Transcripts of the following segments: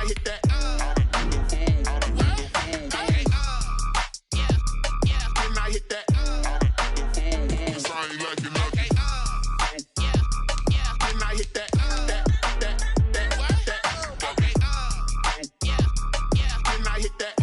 hit that. Then I hit that. Cause I ain't liking nothing. Then I hit that. Then I hit that.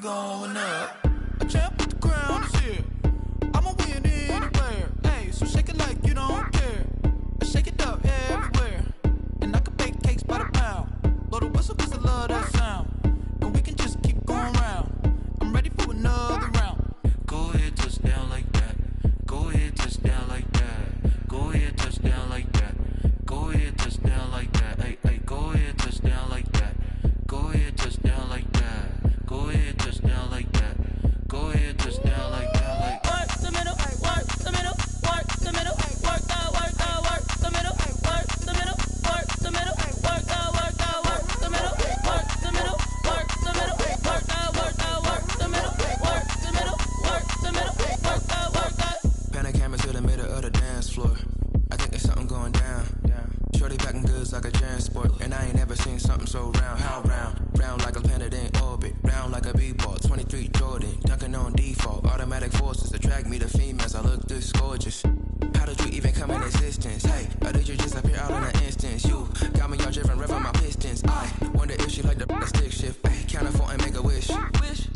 Going up, a champ with the crown is here. I'ma win anywhere. Hey, so shake it like you don't care. I shake it up everywhere. And I can bake cakes by the pound. Blow the whistle cause I love that sound. And we can just keep going round. I'm ready for another round. Go ahead, touch down like that. Go ahead, touch down like that. Go ahead, touch down like that. Go ahead, touch down like that. Hey, hey, go ahead, touch down like that. Go ahead, touch down like that. Go ahead, touch down like that. Go ahead, touch down like that. Like work the middle, work the middle, work the middle, work that, work the middle, work the middle, work the middle, work that, work the middle, work the middle, work the middle, work that, work the middle, work the middle, work the middle, work that. Pan the camera to the middle of the dance floor. I think there's something going down. Shorty packing goods like a transport, and I ain't never seen something so round. How round? Round like a planet in orbit, round like a b-ball. 23 Jordan, dunking on default. Automatic forces attract me to females. I look this gorgeous. How did you even come in existence? Hey, or did you just appear out in an instance? You got me all driven, revving my pistons. I wonder if she like the stick shift. Hey, count a 4 and make a wish.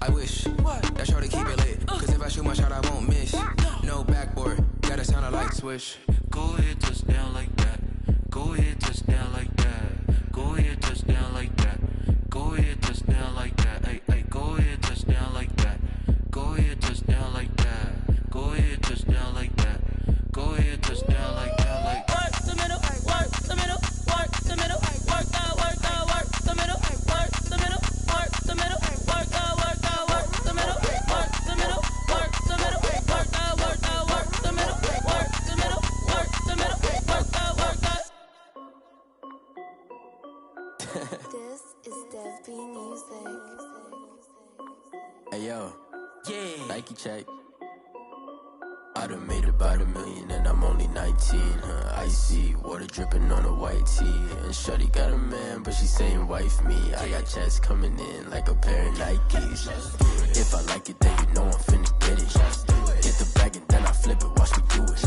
I wish that shorty keep it lit. Cause if I shoot my shot, I won't miss. No backboard, gotta sound a light switch. go ahead, touch down like that. Go ahead, touch down like that. Go ahead, touch down like that. Go ahead, touch down like that. Hey, hey, go ahead, touch down like that. Go ahead, touch down like that. Go ahead, touch down like that. Go ahead, touch down like that. Like work the middle, work the middle, work the middle, work that, work the middle, work the middle, work the middle, work that, work the middle, work the middle, work the middle, work that, work the middle, work the middle, work the middle, work that, work that. This is Dev B Music. Hey yo, yeah, Nike check. I done made about $1 million and I'm only 19, icy, water dripping on a white tee. And shawty got a man, but she saying wife me. I got checks coming in like a pair of Nikes. If I like it, then you know I'm finna get it. Get the bag and then I flip it, watch me do it.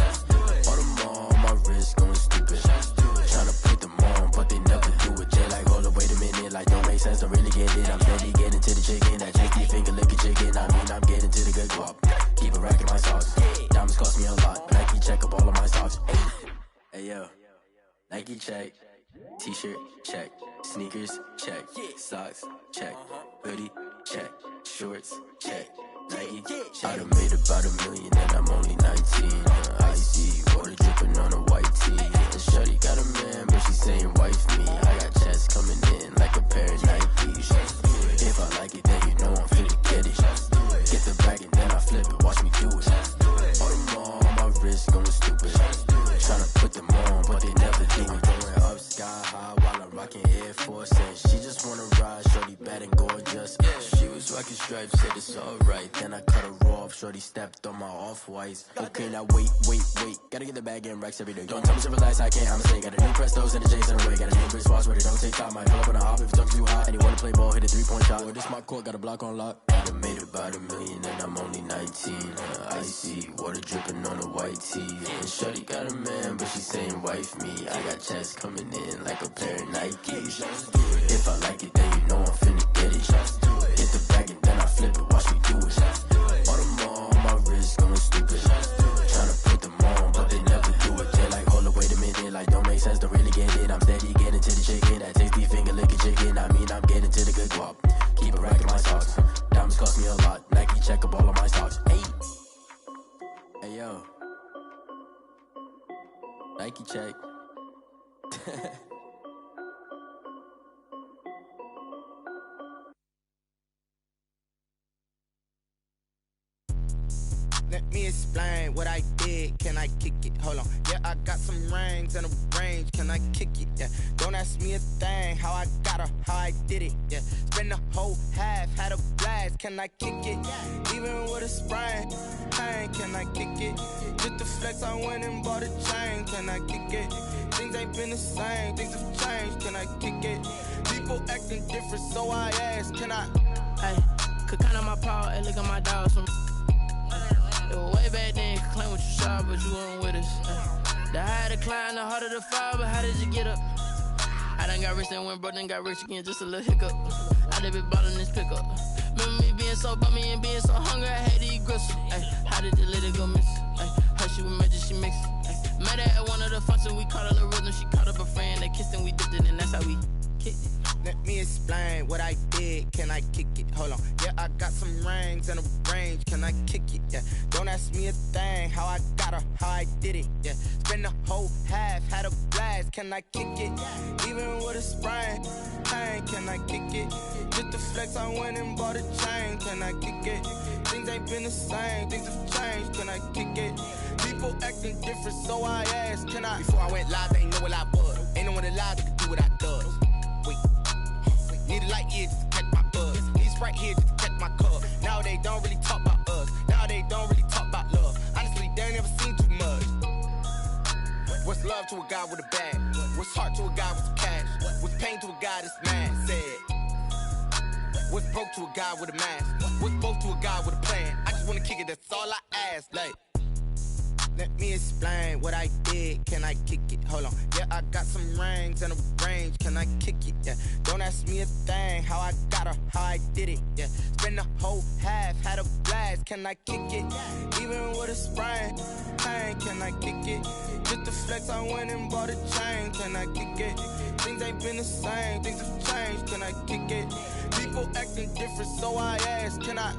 All them on my wrist going stupid. Tryna put them on, but they never do it. They like, hold up, wait a minute, like don't make sense, don't really get it. I'm steady getting to the chicken, that janky finger licking chicken. I mean, I'm getting to the good guap. Keep it racking my sauce. Diamonds cost me a lot. Nike check up all of my socks. Hey yo, Nike check. T-shirt check. Sneakers check. Socks check. Hoodie check. Shorts check. Nike check. I done made about $1 million and I'm only 19. Icy, water dripping on a white tee. And shawty got a man, but she saying wife me. I got checks coming in like a pair of Nikes. If I like it, then you know I'm finna get it. Get the bag and then I flip it, watch me do it. All them on my wrist going stupid. Tryna put them on, but they never do it. Going up sky high while I'm rocking Air Force. And she just wanna ride, shorty bad and gorgeous. She was rocking stripes, said it's alright. Then I cut her off, shorty stepped on my off-whites. Okay, now wait. Gotta get the bag and racks every day. Don't tell me to relax, I can't, I'ma say. Got a new Prestos and a Jason away. Got a new Chris Foss where they don't take time. Might pull up on a hop if it's talking too hot. And you wanna play ball, hit a 3-point shot. Well, this my court, got a block on lock. I done made about $1 million and I'm only 19. Icy, water dripping on a white tee. And shawty got a man, but she saying wife me. I got checks coming in like a pair of Nikes. If I like it, then you know I'm finna get it. Get the bag and then I flip it, watch me do it. All them check up all of my stocks. Hey. Hey, yo. Nike check. Let me explain what I did. Can I kick it? Hold on. Yeah, I got some rings and a range. Can I kick it? Yeah. Don't ask me a thing. How I got her, how I did it. Yeah. Spend the whole half, had a blast. Can I kick it? Even with a sprain. Pain, can I kick it? Just the flex, I went and bought a chain. Can I kick it? Things ain't been the same. Things have changed. Can I kick it? People acting different, so I ask. Can I? Hey, could count on my power and look at my dogs from. It was way back then, could claim what you saw, but you weren't with us. The higher the climb, the harder the fall, but how did you get up? I done got rich, then went broke, then got rich again, just a little hiccup. I done been bought in this pickup. Remember me being so bummy and being so hungry, I had to eat gristle. Ay, how did the lady go miss? Ay, her she was magic, she mixed. Ay, met her at one of the functions, we caught a little rhythm, she caught up a friend, they kissed and we dipped it, and that's how we kicked it. Let me explain what I did. Can I kick it? Hold on. Yeah, I got some rings and a range. Can I kick it? Yeah. Don't ask me a thing. How I got her, how I did it. Yeah. Spend the whole half, had a blast. Can I kick it? Even with a sprain. Pain, can I kick it? Just the flex, I went and bought a chain. Can I kick it? Things ain't been the same. Things have changed. Can I kick it? People acting different, so I asked. Can I? Before I went live, they ain't know what I was. Ain't no one alive that could do what I does. Need a light here just to catch my buzz. Need Sprite here just to catch my cup. Now they don't really talk about us. Now they don't really talk about love. Honestly, they ain't never seen too much. What's love to a guy with a bag? What's heart to a guy with some cash? What's pain to a guy that's mad? Said. What's broke to a guy with a mask? What's both to a guy with a plan? I just wanna kick it, that's all I ask. Like, let me explain what I did. Can I kick it? Hold on. Yeah, I got some rings and a range. Can I kick it? Yeah. Don't ask me a thing. How I got her, how I did it. Yeah. Spend the whole half, had a blast. Can I kick it? Even with a sprain. Pain, can I kick it? Just the flex, I went and bought a chain. Can I kick it? Things ain't been the same. Things have changed. Can I kick it? People acting different, so I ask. Can I?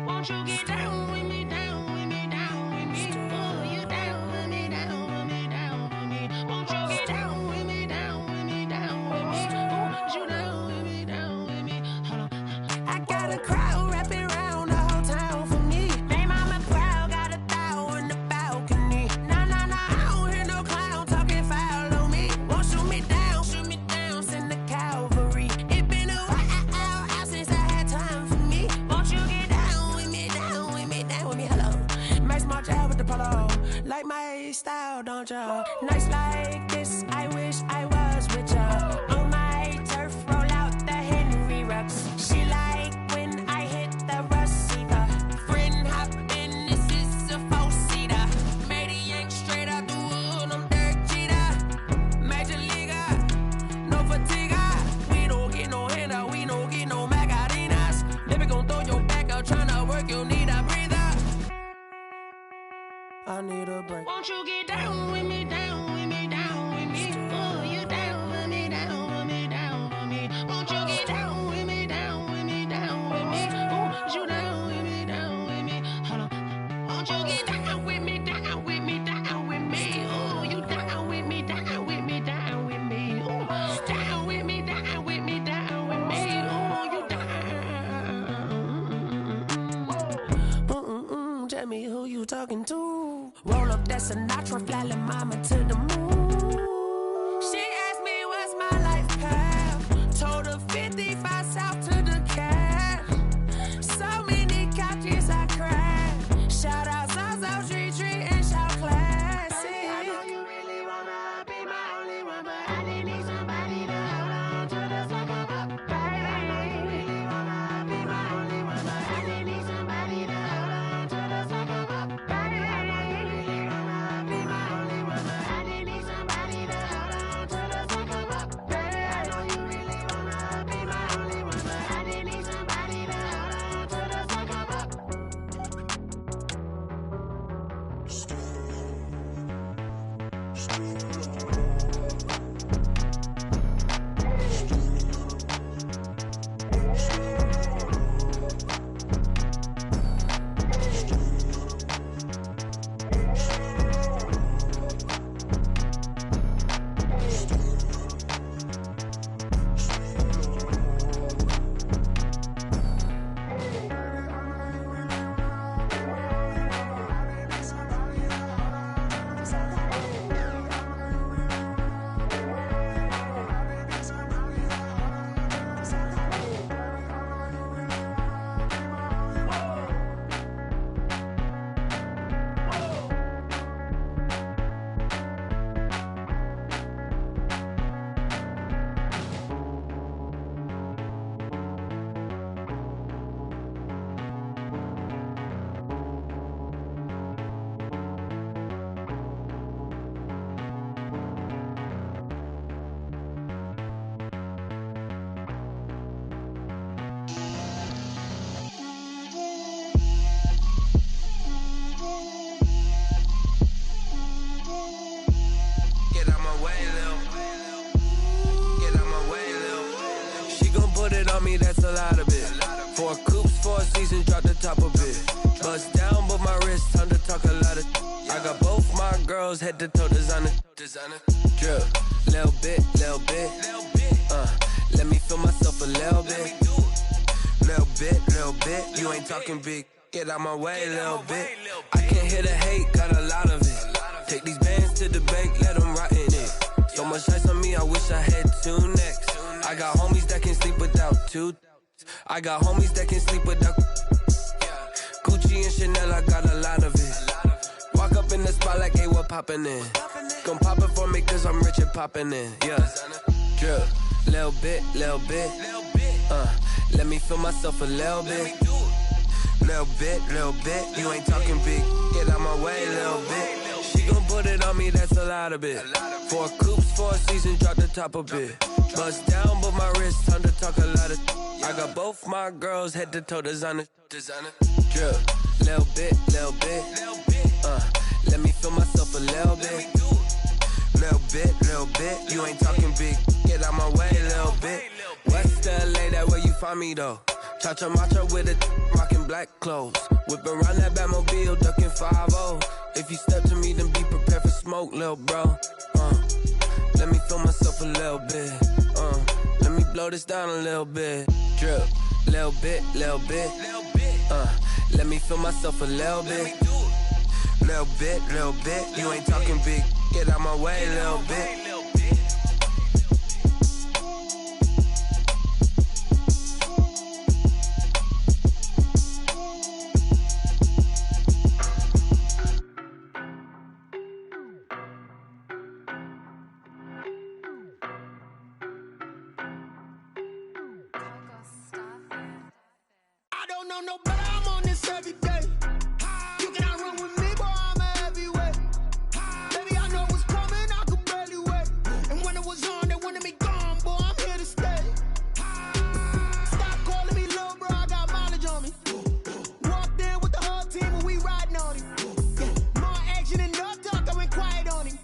Won't you get down with me, down with me, down with me? Oh, you down with me, down with me, down with me. Won't you get down with me, down with me, down with me? Oh, you down with me, down with me? Hold on. I got a crowd wrapping around the whole town for me. They mama crowd got 1,000 in the balcony. Nah, nah, nah, I don't hear no clown talking foul on me. Won't shoot me down, send the cavalry. It been a while since I had time for me. Won't you get down with me, down with me, down with me? Hello. Max March out with the polo. Like my style, don't ya? Nights like this, I wish I was with ya. On my turf, roll out the Henry Rux. She like when I hit the receiver. Friend hop in, this is a four-seater. Made a yank straight out the wood, I'm Derek Jeter. Major leaguer, no fatigue. We don't get no handout, we don't get no Macarinas. Never gon' throw your back out, tryna work, you need a breather. I need a break. Won't you get down with me, down with me, down with me? Oh, you down with me, down with me, down with me. Won't you get down with me, down with me, down with me? Oh, you down with me, down with me? Hold on. Won't you get down with me, down with me, down with me? Oh, you down with me, down with me, down with me? Oh, down with me, down with me, down with me? Oh, you down. Tell me who you talking to. Roll up that Sinatra, fly la mama to the moon. She asked me what's my life path. Told her 55 south to the cat. So many couches I cried. Shout out South Street and shout classic. That's a lot of it. 4 coops, 4 seasons, drop the top of it. Bust down, but my wrist, time to talk a lot of. I got both my girls head to toe designer. Drip, little bit. Let me feel myself a little bit. Little bit. You ain't talking big. Get out my way, little bit. I can't hear the hate, got a lot of it. Take these bands to the bank, let them rot in it. So much ice on me, I wish I had 2 necks. I got homies that can sleep without 2. I got homies that can sleep without Gucci and Chanel, I got a lot of it. Walk up in the spot like, hey, what poppin' in? Gon' pop it for me cause I'm rich and poppin' in, yeah. Drip, little bit. Let me feel myself a little bit. Little bit. You ain't talking big, get out my way, little bit. She gon' put it on me, that's a lot of it. 4 coops, 4 seasons, drop the top a bit. Bust down, but my wrist, time to talk a lot of. I got both my girls head to toe designer. Drip, little bit. Let me feel myself a little bit. Little bit. You ain't talking big, get out my way, little bit. West LA, that where you find me though. Cha-cha matcha with a rockin' black clothes. Whip around that Batmobile, duckin' 5-0. If you step to me, then be prepared for smoke, lil' bro. Let me feel myself a little bit. Let me blow this down a little bit. Drip, little bit. Let me feel myself a little bit. Little bit. You ain't talking big. Get out my way, little bit. No better, I'm on this every day. You cannot run with me, boy, I'm a heavyweight. Baby, I know what's coming, I could barely wait. And when it was on, they wanted me gone, boy, I'm here to stay. Stop calling me little bro, I got mileage on me. Walked in with the whole team and we riding on him. More action and no talk, I went quiet on him.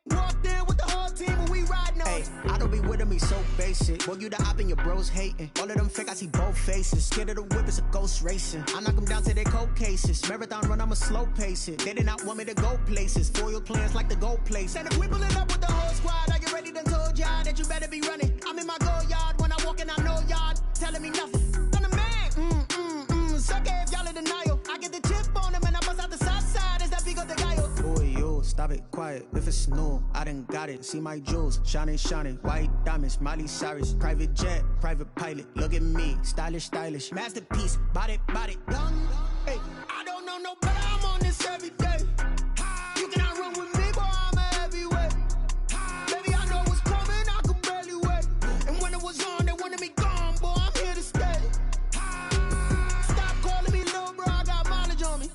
Walked in with the whole team and we riding on him. I don't be with me so basic. Boy, you the op and your bros hating. All of them fake, I see both faces. Scared of the whip, it's a ghost racing. I knock them down to their cold cases. Marathon run, I'ma slow pace it. They did not want me to go places. Foil plans like the go place. And if we pulling up with the whole squad, I get ready done told y'all that you better be running. I'm in my go yard when I walk in, I know y'all telling me nothing. I'm the man, suck it if y'all in denial. I get the chip on them and I bust out the south side. Is that Pico de Gallo? Boy, yo, stop it, quiet. If it's new, I done got it. See my jewels, shining. White diamonds, Miley Cyrus. Private jet, private pilot. Look at me, stylish. Masterpiece, body, done. Hey, I don't know no better, I'm on this every day. You cannot run with me, boy, I'm a heavyweight. Baby, I know what's coming, I could barely wait. And when it was on, they wanted me gone, boy, I'm here to stay. Stop calling me little bro, I got mileage on me.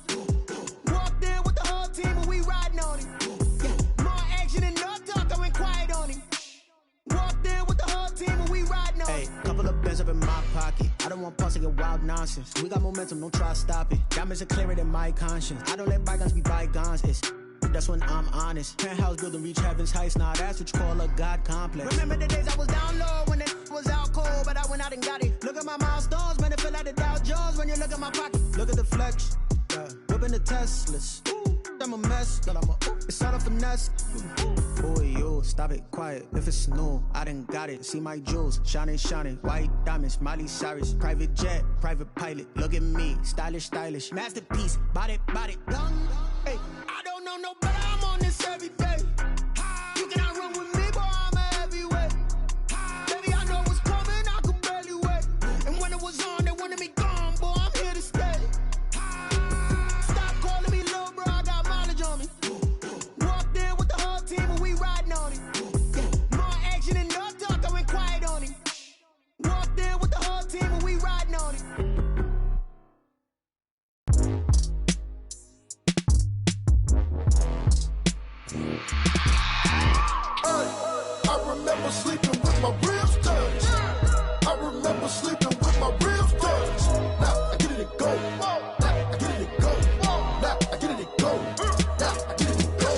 Walked in with the whole team and we riding on him. More action and no talk, I went quiet on him. Walked in with the whole team and we riding on him. Hey, couple of bands up in my pocket. I don't want pause to get wild nonsense. We got momentum, don't try to stop it. Diamonds are clearer than my conscience. I don't let bygones be bygones. It's that's when I'm honest. Penthouse building, reach heaven's heights, now that's what you call a God complex. Remember the days I was down low when it was out cold, but I went out and got it. Look at my milestones, man, it feel like the Dow Jones when you look at my pocket. Look at the flex, whipping the Teslas. I'm a mess, but it's all a finesse. Boy, yo, stop it, quiet. If it's new, I done got it. See my jewels, shining, white diamonds, Miley Cyrus, private jet, private pilot. Look at me, stylish, masterpiece, body, young. Hey, I don't know no better. I'm on this every day. You cannot run with me, boy. I'm a heavyweight. Baby, I know what's coming. I could barely wait. And when it was on, they wanted me gone, boy. I'm here to stay. Stop calling me little bro. I got mileage on me. Walked in with the whole team and we riding on it. More action and no talk. I went quiet on him. Walked in with the whole team and we riding on it. I remember sleeping with my ribs touched. I remember sleeping with my ribs touched. Now I get it and go. Now I get it and go. Now I get it and go. Now I get it and go.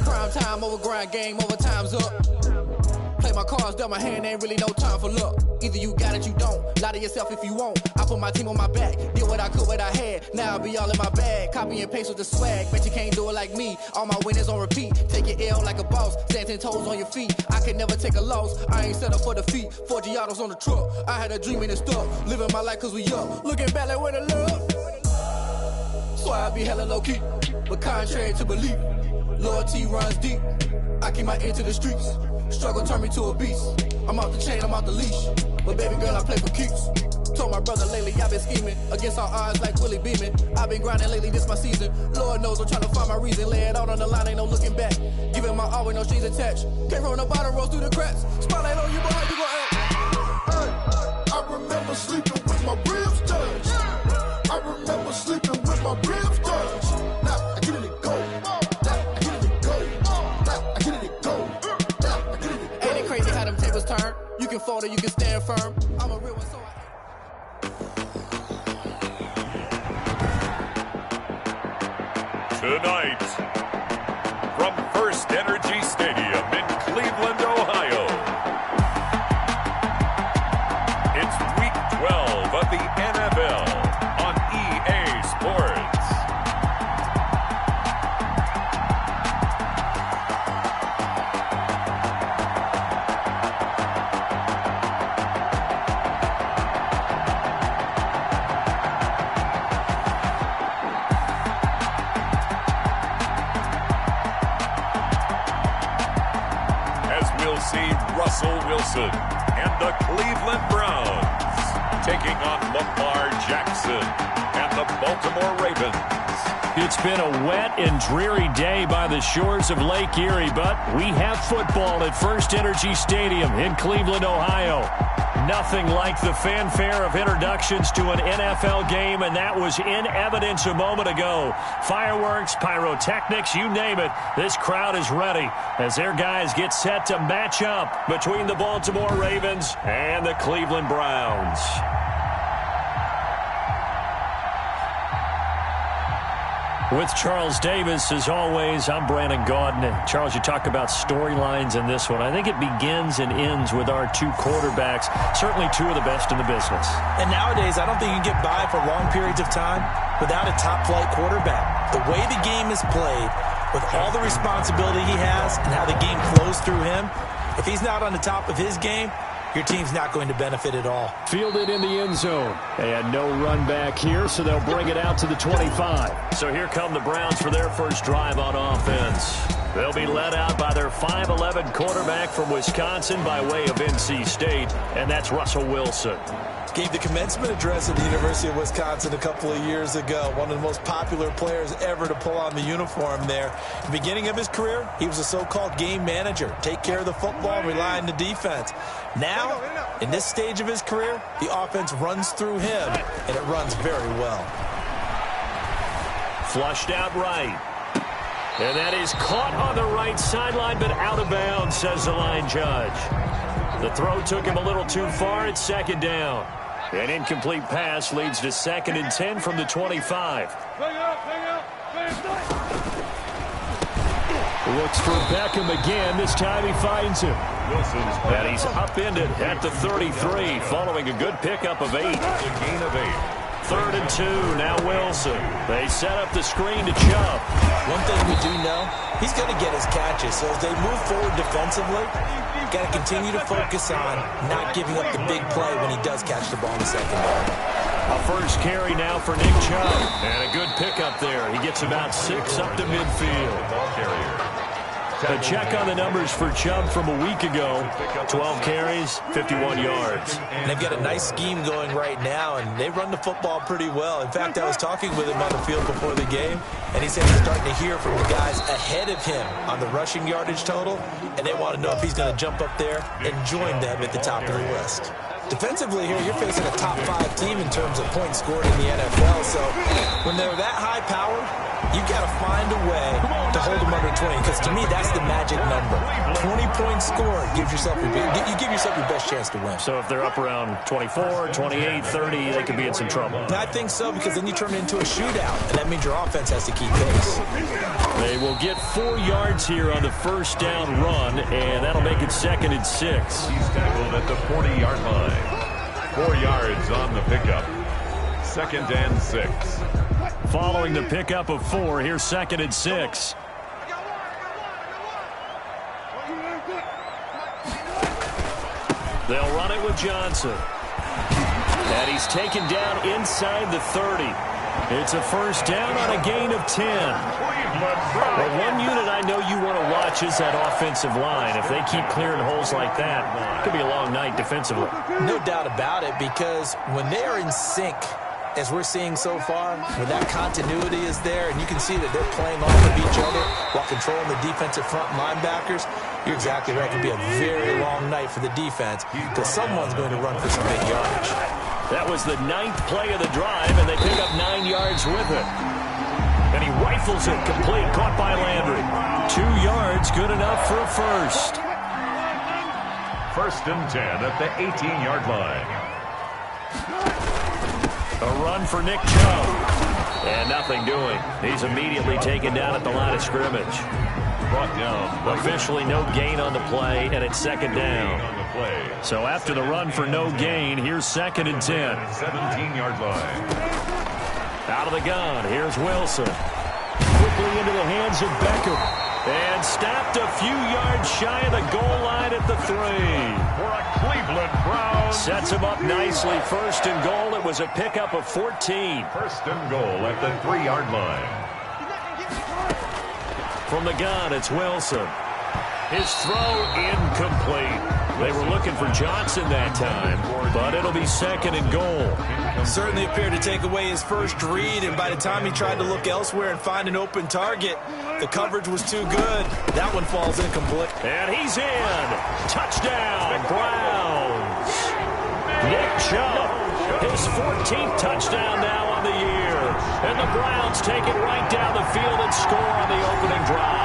Prime time over grind game, over time's up. Play my cards, dealt my hand, ain't really no time for luck. Either you got it, you don't. Lie to yourself if you won't. I put my team on my back, did what I could, what I had. Now I be all in my bag, copy and paste with the swag. Bet you can't do it like me. All my winners on repeat. Take your L like a boss, stand 10 toes on your feet. I could never take a loss. I ain't set up for defeat. 4 Giottos on the truck. I had a dream and it's stuck. Living my life cause we up. Looking back like where the love. So I be hella low key, but contrary to belief, loyalty runs deep. I keep my ear to the streets. Struggle turned me to a beast. I'm out the chain, I'm out the leash. But baby girl, I play for keeps. Told my brother lately, I've been scheming against all odds like Willie Beeman. I've been grinding lately, this my season. Lord knows I'm trying to find my reason. Lay it out on the line, ain't no looking back. Giving my all with no strings attached. Can't roll no bottle, rolls through the cracks. Spotlight on you, boy, how you gon' act? I remember sleeping with my ribs touched. I remember sleeping with my ribs touched. Now I get it and go. Now I get it and go. Now I get it and go. Now I get it and go. Ain't it crazy how them tables turn? You can fold or you can stand firm. I'm a real one, so Tonight, from First Energy Stadium in Cleveland, Ohio, it's Week 12 of the NFL on EA Sports. Russell Wilson and the Cleveland Browns taking on Lamar Jackson and the Baltimore Ravens. It's been a wet and dreary day by the shores of Lake Erie, but we have football at First Energy Stadium in Cleveland, Ohio. Nothing like the fanfare of introductions to an NFL game, and that was in evidence a moment ago. Fireworks, pyrotechnics, you name it. This crowd is ready as their guys get set to match up between the Baltimore Ravens and the Cleveland Browns. With Charles Davis, as always, I'm Brandon Gaudin. And Charles, you talk about storylines in this one. I think it begins and ends with our two quarterbacks, certainly two of the best in the business. And nowadays, I don't think you can get by for long periods of time without a top-flight quarterback. The way the game is played, with all the responsibility he has and how the game flows through him, if he's not on the top of his game, your team's not going to benefit at all. Fielded in the end zone. They had no run back here, so they'll bring it out to the 25. So here come the Browns for their first drive on offense. They'll be led out by their 5'11 quarterback from Wisconsin by way of NC State, and that's Russell Wilson. Gave the commencement address at the University of Wisconsin a couple of years ago. One of the most popular players ever to pull on the uniform there. At the beginning of his career, he was a so-called game manager. Take care of the football, rely on the defense. Now, in this stage of his career, the offense runs through him, and it runs very well. Flushed out right. And that is caught on the right sideline, but out of bounds, says the line judge. The throw took him a little too far. It's second down. An incomplete pass leads to 2nd and 10 from the 25. Looks for Beckham again. This time he finds him. And he's upended at the 33 following a good pickup of 8. A gain of 8. 3rd and 2. Now Wilson. They set up the screen to Chubb. One thing we do know, he's going to get his catches. So as they move forward defensively, got to continue to focus on not giving up the big play when he does catch the ball in the secondary. A first carry now for Nick Chubb. And a good pickup there. He gets about 6 up to midfield. Ball carrier. A check on the numbers for Chubb from a week ago. 12 carries, 51 yards. And they've got a nice scheme going right now, and they run the football pretty well. In fact, I was talking with him on the field before the game, and he said he's starting to hear from the guys ahead of him on the rushing yardage total, and they want to know if he's going to jump up there and join them at the top of the list. Defensively here, you're facing a top 5 team in terms of points scored in the NFL, so when they're that high powered, you've got to find a way to hold them under 20, because to me, that's the magic number. 20 points scored gives yourself you give yourself your best chance to win. So if they're up around 24, 28, 30, they could be in some trouble. I think so, because then you turn it into a shootout, and that means your offense has to keep pace. They will get 4 yards here on the first down run, and that'll make it 2nd and 6. He's tackled at the 40-yard line. 4 yards on the pickup. 2nd and 6. Following the pickup of 4, here's 2nd and 6. They'll run it with Johnson. And he's taken down inside the 30. It's a first down on a gain of 10. Well, one unit I know you want to watch is that offensive line. If they keep clearing holes like that, it could be a long night defensively. No doubt about it, because when they are in sync, as we're seeing so far, when that continuity is there, and you can see that they're playing off of each other while controlling the defensive front linebackers, you're exactly right. It could be a very long night for the defense, because someone's going to run for some big yardage. That was the 9th play of the drive, and they pick up 9 yards with it. And he rifles it complete, caught by Landry. 2 yards, good enough for a first. 1st and 10 at the 18-yard line. A run for Nick Chubb. And nothing doing. He's immediately taken down at the line of scrimmage. Brought down. Officially no gain on the play, and it's 2nd down. So after the run for no gain, here's 2nd and 10. 17-yard line. Out of the gun, here's Wilson. Quickly into the hands of Beckham. And stopped a few yards shy of the goal line at the 3. For a Cleveland Browns. Sets him up nicely. 1st and goal. It was a pickup of 14. 1st and goal at the 3-yard line. From the gun, it's Wilson. His throw incomplete. They were looking for Johnson that time, but it'll be 2nd and goal. Certainly appeared to take away his first read, and by the time he tried to look elsewhere and find an open target, the coverage was too good. That one falls incomplete. And he's in. Touchdown, Browns. Nick Chubb, his 14th touchdown now on the year. And the Browns take it right down the field and score on the opening drive.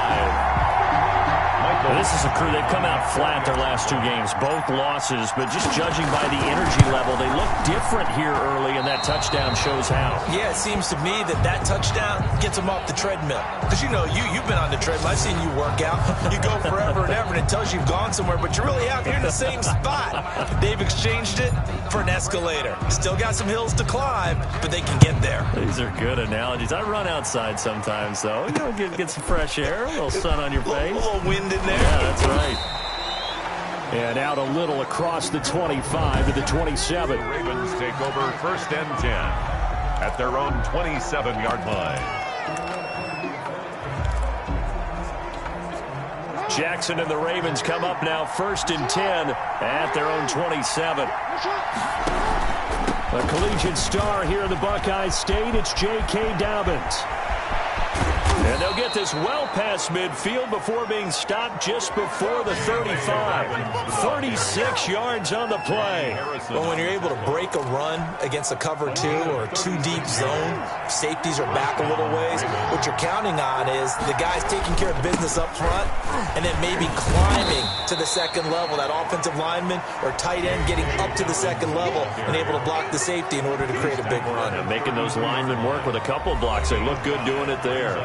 This is a crew, they've come out flat their last 2 games, both losses, but just judging by the energy level, they look different here early, and that touchdown shows how. Yeah, it seems to me that touchdown gets them off the treadmill. Because, you know, you've been on the treadmill. I've seen you work out. You go forever and ever, and it tells you you've gone somewhere, but you're really out here in the same spot. They've exchanged it for an escalator. Still got some hills to climb, but they can get there. These are good analogies. I run outside sometimes, though. You know, get some fresh air, a little sun on your face. A little wind in there. Yeah, that's right. And out a little across the 25 to the 27. The Ravens take over 1st and 10 at their own 27-yard line. Jackson and the Ravens come up now 1st and 10 at their own 27. A collegiate star here in the Buckeye State, it's J.K. Dobbins. And they'll get this well past midfield before being stopped just before the 35. 36 yards on the play. Well, when you're able to break a run against a cover 2 or a 2-deep zone, safeties are back a little ways. What you're counting on is the guys taking care of business up front and then maybe climbing to the 2nd level. That offensive lineman or tight end getting up to the 2nd level and able to block the safety in order to create a big run. And making those linemen work with a couple blocks. They look good doing it there.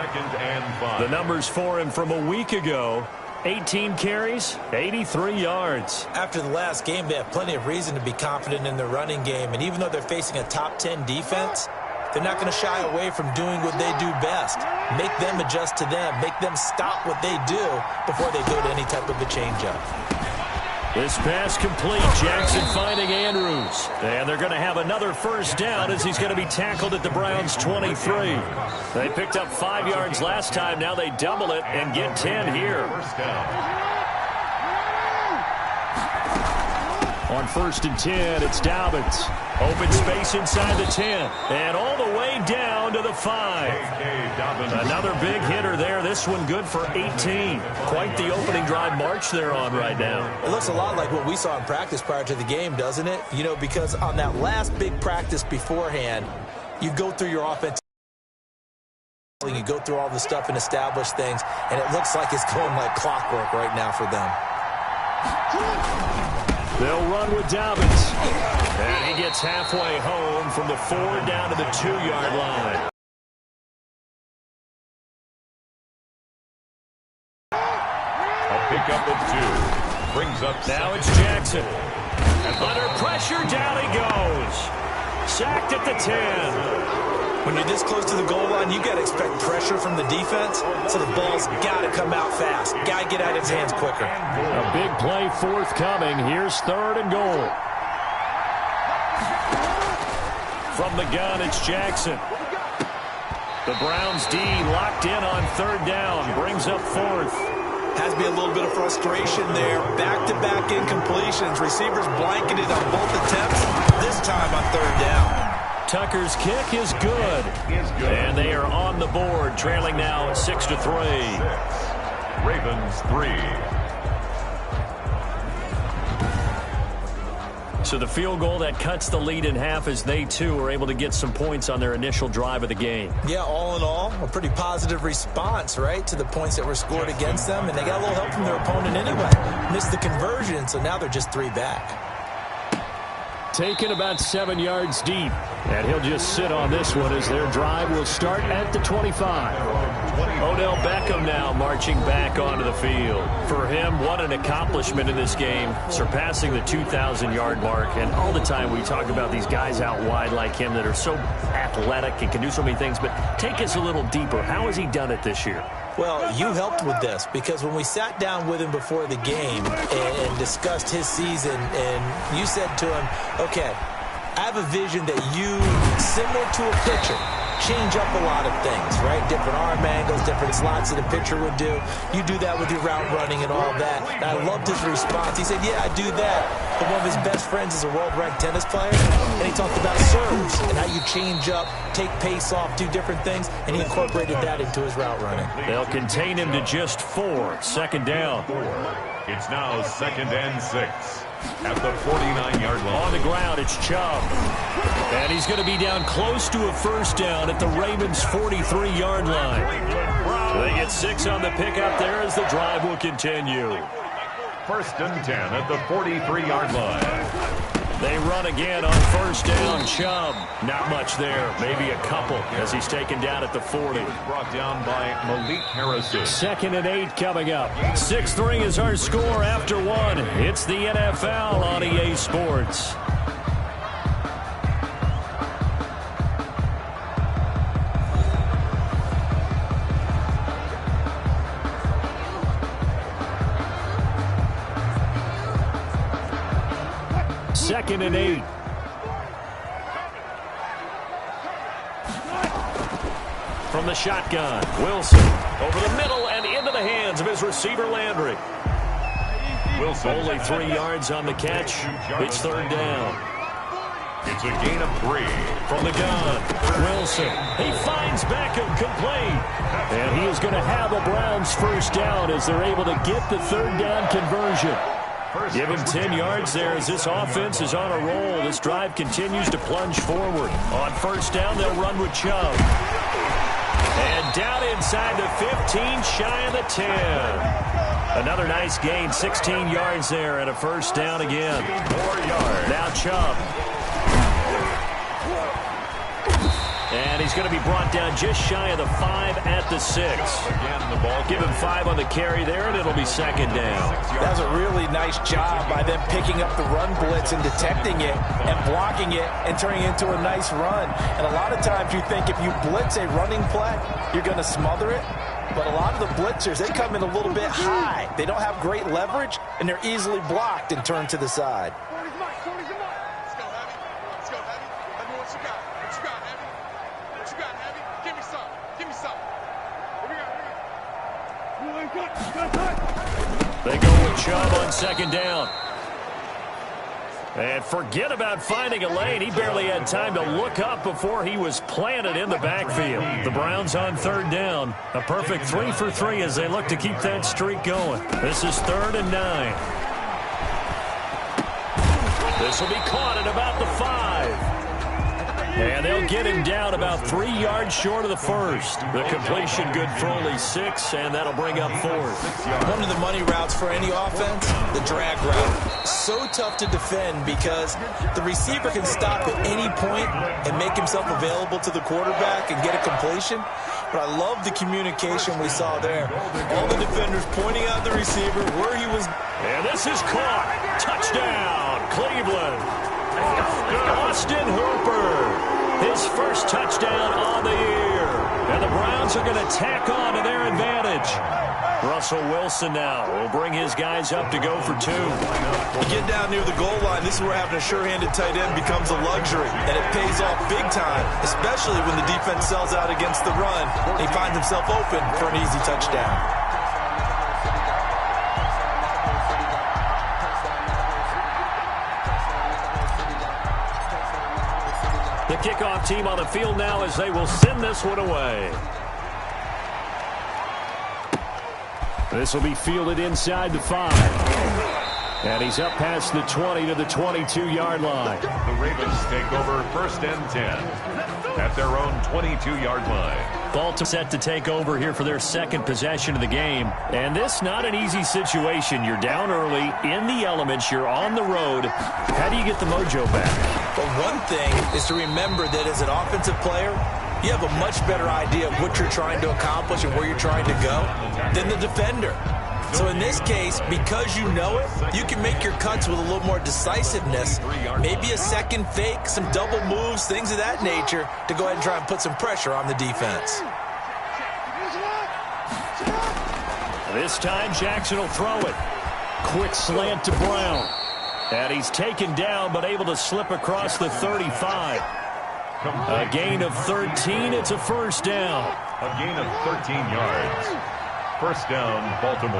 2nd and 5. The numbers for him from a week ago: 18 carries, 83 yards. After the last game, they have plenty of reason to be confident in their running game. And even though they're facing a top 10 defense, they're not going to shy away from doing what they do best. Make them adjust to them. Make them stop what they do before they go to any type of a changeup. This pass complete. Jackson finding Andrews. And they're going to have another first down as he's going to be tackled at the Browns' 23. They picked up 5 yards last time. Now they double it and get 10 here. First down. On 1st and 10, it's Dobbins. Open space inside the 10. And all the way down to the 5. Another big hitter there. This one good for 18. Quite the opening drive march they're on right now. It looks a lot like what we saw in practice prior to the game, doesn't it? You know, because on that last big practice beforehand, you go through your offense. You go through all the stuff and establish things, and it looks like it's going like clockwork right now for them. They'll run with Dobbins. And he gets halfway home from the 4 down to the 2-yard line. A pickup of 2. Brings up now it's Jackson. Under pressure, down he goes. Sacked at the 10. When you're this close to the goal line, you got to expect pressure from the defense, so the ball's got to come out fast. Got to get out of his hands quicker. A big play forthcoming. Here's 3rd and goal. From the gun, it's Jackson. The Browns D locked in on 3rd down. Brings up 4th. Has to be a little bit of frustration there. Back-to-back incompletions. Receivers blanketed on both attempts. This time on 3rd down. Tucker's kick is good. And they are on the board, trailing now 6-3. Ravens 3. So the field goal that cuts the lead in half as they, too, are able to get some points on their initial drive of the game. Yeah, all in all, a pretty positive response, right, to the points that were scored against them. And they got a little help from their opponent anyway. Missed the conversion, so now they're just 3 back. Taken about 7 yards deep. And he'll just sit on this one as their drive will start at the 25. Odell Beckham now marching back onto the field. For him, what an accomplishment in this game, surpassing the 2,000-yard mark. And all the time we talk about these guys out wide like him that are so athletic and can do so many things. But take us a little deeper. How has he done it this year? Well, you helped with this because when we sat down with him before the game and discussed his season, and you said to him, okay, I have a vision that you, similar to a pitcher, change up a lot of things, right? Different arm angles, different slots that a pitcher would do. You do that with your route running and all that. And I loved his response. He said, yeah, I do that. But one of his best friends is a world-ranked tennis player, and he talked about serves and how you change up, take pace off, do different things, and he incorporated that into his route running. They'll contain him to just 4. 2nd down. It's now 2nd and 6. At the 49-yard line. On the ground, it's Chubb. And he's going to be down close to a first down at the Ravens' 43-yard line. They get 6 on the pickup there as the drive will continue. 1st and 10 at the 43-yard line. They run again on 1st down. Chubb, not much there. Maybe a couple as he's taken down at the 40. Brought down by Malik Harrison. 2nd and 8 coming up. 6-3 is our score after 1. It's the NFL on EA Sports. Second and 8. From the shotgun, Wilson over the middle and into the hands of his receiver Landry. Wilson only 3 yards on the catch. It's 3rd down. It's a gain of 3. From the gun, Wilson. He finds Beckham complete. And he is going to have a Browns first down as they're able to get the 3rd down conversion. Give him 10 yards there as this offense is on a roll. This drive continues to plunge forward. On 1st down, they'll run with Chubb. And down inside the 15, shy of the 10. Another nice gain, 16 yards there and a first down again. 4 yards. Now Chubb. And he's going to be brought down just shy of the 5 at the 6. Give him 5 on the carry there, and it'll be second down. That was a really nice job by them picking up the run blitz and detecting it and blocking it and turning it into a nice run. And a lot of times you think if you blitz a running play, you're going to smother it. But a lot of the blitzers, they come in a little bit high. They don't have great leverage, and they're easily blocked and turned to the side. They go with Chubb on second down. And forget about finding a lane. He barely had time to look up before he was planted in the backfield. The Browns on third down. A perfect 3 for 3 as they look to keep that streak going. This is 3rd and 9. This will be caught at about the 5. And they'll get him down about 3 yards short of the first. The completion good for only 6, and that'll bring up 4th. One of the money routes for any offense, the drag route. So tough to defend because the receiver can stop at any point and make himself available to the quarterback and get a completion. But I love the communication we saw there. All the defenders pointing out the receiver where he was. And this is caught. Touchdown, Cleveland. Austin Hooper, his first touchdown on the year. And the Browns are going to tack on to their advantage. Russell Wilson now will bring his guys up to go for 2. You get down near the goal line, this is where having a sure-handed tight end becomes a luxury. And it pays off big time, especially when the defense sells out against the run. He finds himself open for an easy touchdown. The kickoff team on the field now as they will send this one away. This will be fielded inside the 5. And he's up past the 20 to the 22-yard line. The Ravens take over 1st and 10 at their own 22-yard line. Baltimore set to take over here for their 2nd possession of the game. And this not an easy situation. You're down early, in the elements, you're on the road. How do you get the mojo back? But one thing is to remember that as an offensive player, you have a much better idea of what you're trying to accomplish and where you're trying to go than the defender. So in this case, because you know it, you can make your cuts with a little more decisiveness, maybe a second fake, some double moves, things of that nature, to go ahead and try and put some pressure on the defense. This time, Jackson will throw it. Quick slant to Brown. And he's taken down, but able to slip across the 35. A gain of 13. It's a first down. A gain of 13 yards. First down, Baltimore.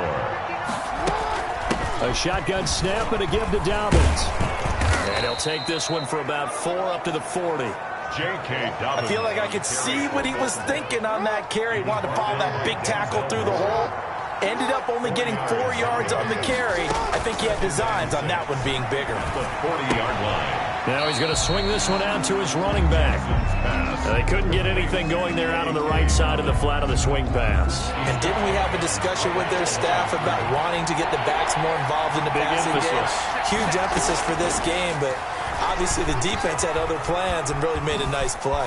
A shotgun snap and a give to Dobbins. And he'll take this one for about 4 up to the 40. J.K. Dobbins. I feel like I could see what he was thinking on that carry. He wanted to follow that big tackle through the hole. Ended up only getting 4 yards on the carry. I think he had designs on that one being bigger. The 40-yard line. Now he's going to swing this one out to his running back. They couldn't get anything going there out on the right side of the flat of the swing pass. And didn't we have a discussion with their staff about wanting to get the backs more involved in the passing game? Huge emphasis for this game, but obviously the defense had other plans and really made a nice play.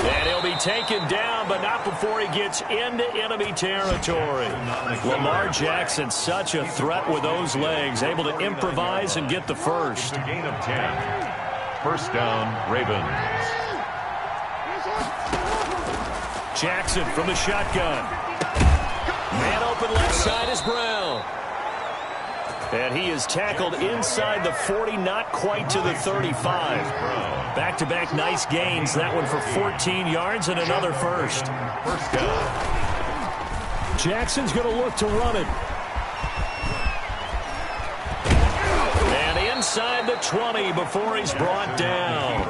And he'll be taken down, but not before he gets into enemy territory. Lamar Jackson, such a threat with those legs, able to improvise and get the first. A gain of 10. First down, Ravens. Jackson from the shotgun. Man open left side is Brown. And he is tackled inside the 40, not quite to the 35. Back-to-back nice gains. That one for 14 yards and another first. First down. Jackson's going to look to run it. And inside the 20 before he's brought down.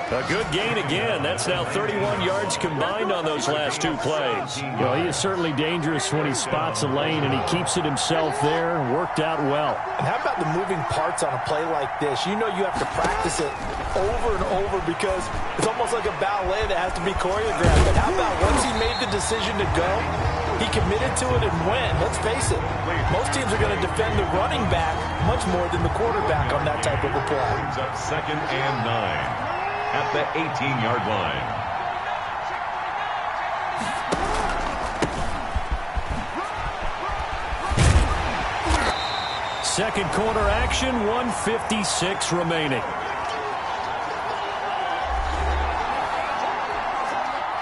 A good gain again. That's now 31 yards combined on those last 2 plays. Well, he is certainly dangerous when he spots a lane, and he keeps it himself there. Worked out well. And how about the moving parts on a play like this? You know you have to practice it over and over because it's almost like a ballet that has to be choreographed. But how about once he made the decision to go, he committed to it and went. Let's face it, most teams are going to defend the running back much more than the quarterback on that type of a play. Up 2nd and 9. at the 18-yard line. Second quarter action, 1:56 remaining.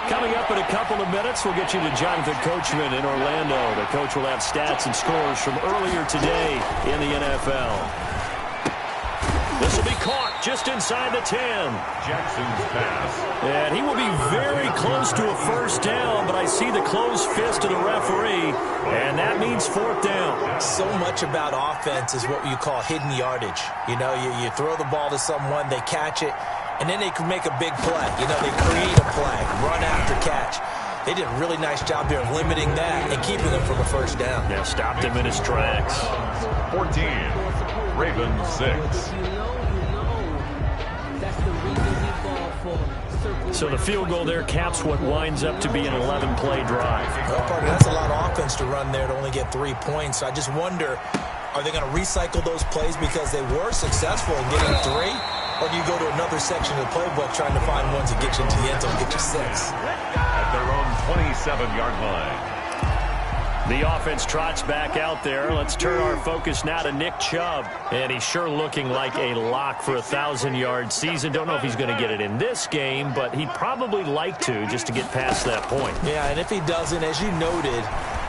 Coming up in a couple of minutes, we'll get you to Jonathan Coachman in Orlando. The coach will have stats and scores from earlier today in the NFL. This will be caught just inside the 10. Jackson's pass. And he will be very close to a first down, but I see the closed fist of the referee, and that means fourth down. So much about offense is what you call hidden yardage. You know, you throw the ball to someone, they catch it, and then they can make a big play. You know, they create a play, run after catch. They did a really nice job here of limiting that and keeping him from a first down. Yeah, stopped him in his tracks. 14, Ravens 6. So the field goal there caps what winds up to be an 11-play drive. Well, partner, that's a lot of offense to run there to only get 3 points. So I just wonder, are they going to recycle those plays because they were successful in getting 3? Or do you go to another section of the playbook trying to find ones that get you into the end zone, get you 6? At their own 27-yard line. The offense trots back out there. Let's turn our focus now to Nick Chubb. And he's sure looking like a lock for a 1,000-yard season. Don't know if he's going to get it in this game, but he'd probably like to just to get past that point. Yeah, and if he doesn't, as you noted,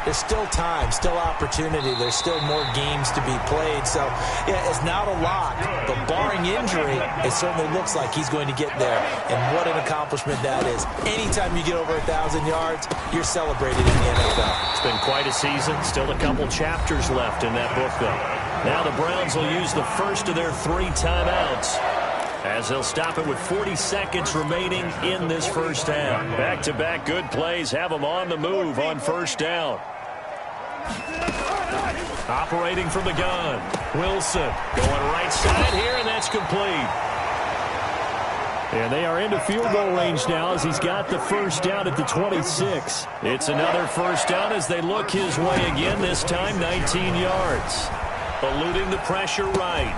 there's still time, still opportunity. There's still more games to be played. So, yeah, it's not a lock, but barring injury, it certainly looks like he's going to get there. And what an accomplishment that is. Anytime you get over 1,000 yards, you're celebrated in the NFL. It's been quite a season. Still a couple chapters left in that book, though. Now the Browns will use the first of their 3 timeouts, as they'll stop it with 40 seconds remaining in this first half. Back-to-back good plays have them on the move on first down. Operating from the gun, Wilson going right side here, and that's complete. And they are into field goal range now as he's got the first down at the 26. It's another first down as they look his way again, this time 19 yards. Eluding the pressure right.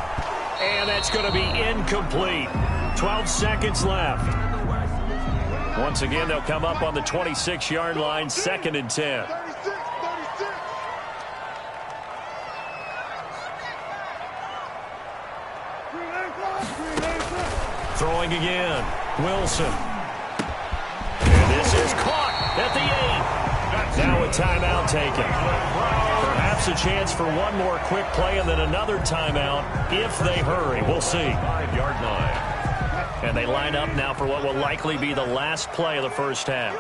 And that's going to be incomplete. 12 seconds left. Once again, they'll come up on the 26-yard line, 2nd and 10. Throwing again, Wilson. And this is caught at the 8. Now a timeout taken. Perhaps a chance for one more quick play and then another timeout if they hurry. We'll see. 5-yard line. And they line up now for what will likely be the last play of the first half.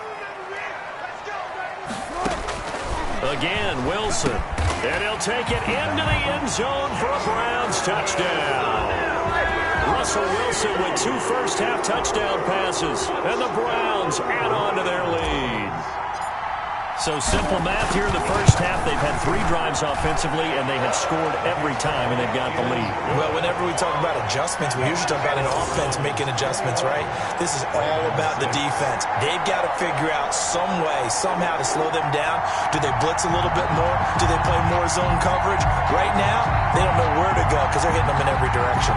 Again, Wilson. And he'll take it into the end zone for a Browns touchdown. Russell Wilson with 2 first-half touchdown passes, and the Browns add on to their lead. So simple math here in the first half. They've had 3 drives offensively, and they have scored every time, and they've got the lead. Well, whenever we talk about adjustments, we usually talk about an offense making adjustments, right? This is all about the defense. They've got to figure out some way, somehow to slow them down. Do they blitz a little bit more? Do they play more zone coverage? Right now, they don't know where to go because they're hitting them in every direction.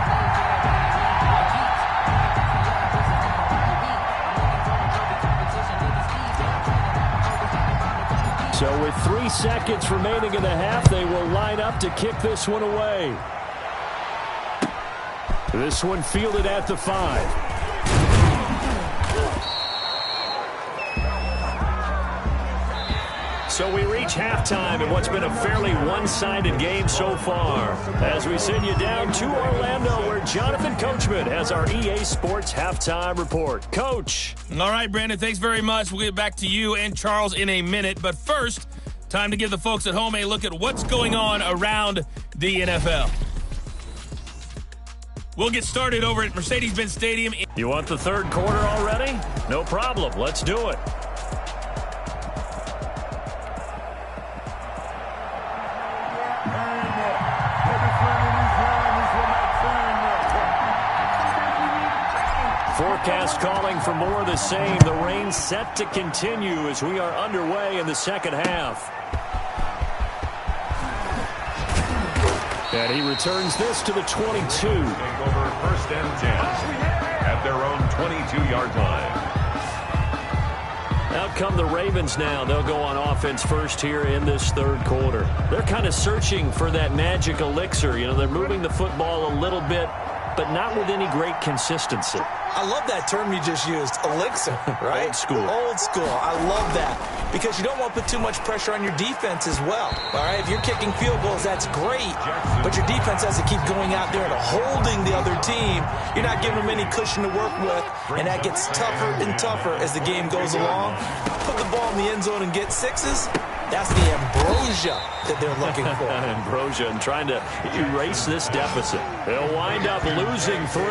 So with 3 seconds remaining in the half, they will line up to kick this one away. This one fielded at the 5. So we reach halftime in what's been a fairly one-sided game so far, as we send you down to Orlando, where Jonathan Coachman has our EA Sports Halftime Report. Coach. All right, Brandon, thanks very much. We'll get back to you and Charles in a minute. But first, time to give the folks at home a look at what's going on around the NFL. We'll get started over at Mercedes-Benz Stadium. You want the third quarter already? No problem. Let's do it. Forecast calling for more of the same. The rain set to continue as we are underway in the second half. And he returns this to the 22. Take over 1st and 10 at at their own 22-yard line. Out come the Ravens now. They'll go on offense first here in this third quarter. They're kind of searching for that magic elixir. You know, they're moving the football a little bit, but not with any great consistency. I love that term you just used, elixir, right? Old school. Old school. I love that because you don't want to put too much pressure on your defense as well, all right? If you're kicking field goals, that's great, but your defense has to keep going out there and holding the other team. You're not giving them any cushion to work with, and that gets tougher and tougher as the game goes along. Put the ball in the end zone and get sixes. That's the ambrosia that they're looking for. Ambrosia and trying to erase this deficit. They'll wind up losing 3,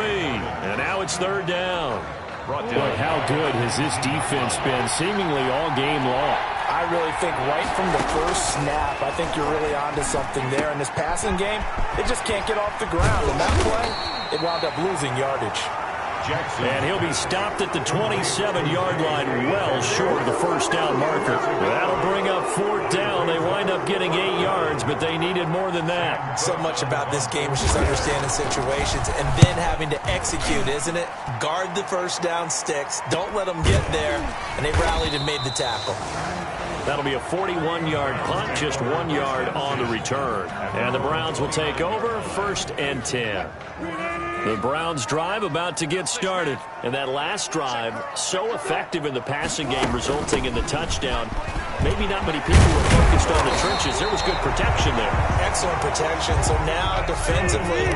and now it's third down. Boy, how good has this defense been seemingly all game long? I really think right from the first snap, I think you're really onto something there. In this passing game, they just can't get off the ground. In that play, it wound up losing yardage. And he'll be stopped at the 27-yard line, well short of the first down marker. That'll bring up fourth down. They wind up getting 8 yards, but they needed more than that. So much about this game is just understanding situations and then having to execute, isn't it? Guard the first down sticks. Don't let them get there. And they rallied and made the tackle. That'll be a 41-yard punt, just 1 yard on the return. And the Browns will take over, 1st and 10. The Browns drive about to get started. And that last drive, so effective in the passing game, resulting in the touchdown. Maybe not many people were focused on the trenches. There was good protection there. Excellent protection. So now, defensively,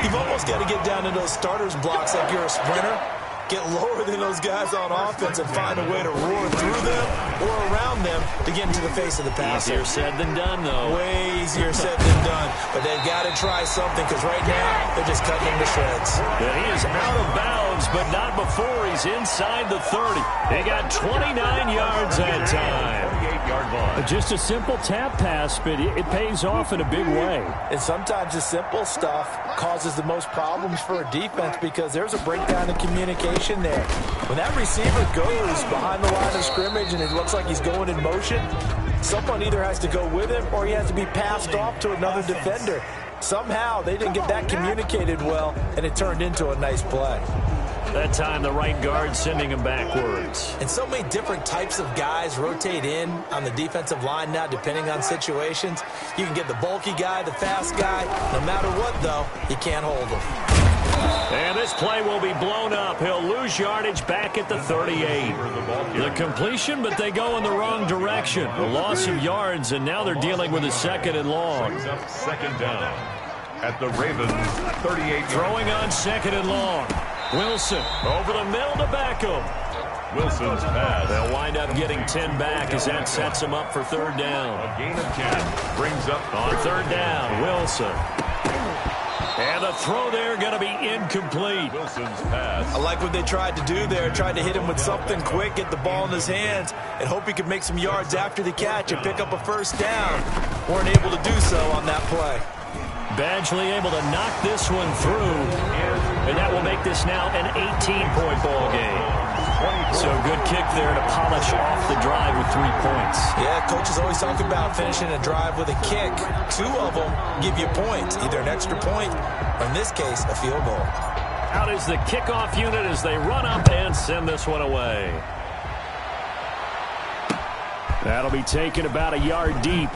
you've almost got to get down to those starters blocks like you're a sprinter. Get lower than those guys on offense and find a way to roar through them or around them to get into the face of the passer. Easier said than done, though. Way easier said than done. But they've got to try something because right now they're just cutting him to shreds. And he is out of bounds, but not before he's inside the 30. He got 29 yards that time. 48-yard line. Just a simple tap pass, but it pays off in a big way. And sometimes the simple stuff causes the most problems for a defense because there's a breakdown in communication there. When that receiver goes behind the line of scrimmage and it looks like he's going in motion, someone either has to go with him or he has to be passed off to another defender. Somehow they didn't get that communicated well, and it turned into a nice play. That time the right guard sending him backwards. And so many different types of guys rotate in on the defensive line now depending on situations. You can get the bulky guy, the fast guy. No matter what, though, you can't hold him. And this play will be blown up. He'll lose yardage back at the 38. The completion, but they go in the wrong direction. A loss of yards, and now they're dealing with a 2nd and long. Brings up 2nd down at the Ravens 38. Throwing on 2nd and long. Wilson over the middle to Beckham. Wilson's pass. They'll wind up getting 10 back as that sets them up for 3rd down. A gain of 10 brings up on 3rd down, Wilson. And the throw there going to be incomplete. Wilson's pass. I like what they tried to do there. Tried to hit him with something quick, get the ball in his hands, and hope he could make some yards after the catch and pick up a 1st down. Weren't able to do so on that play. Badgley able to knock this one through, and that will make this now an 18-point ball game. So good kick there to polish off the drive with 3 points. Yeah, coaches always talk about finishing a drive with a kick. 2 of them give you points, either an extra point or in this case, a field goal. Out is the kickoff unit as they run up and send this one away. That'll be taken about a yard deep.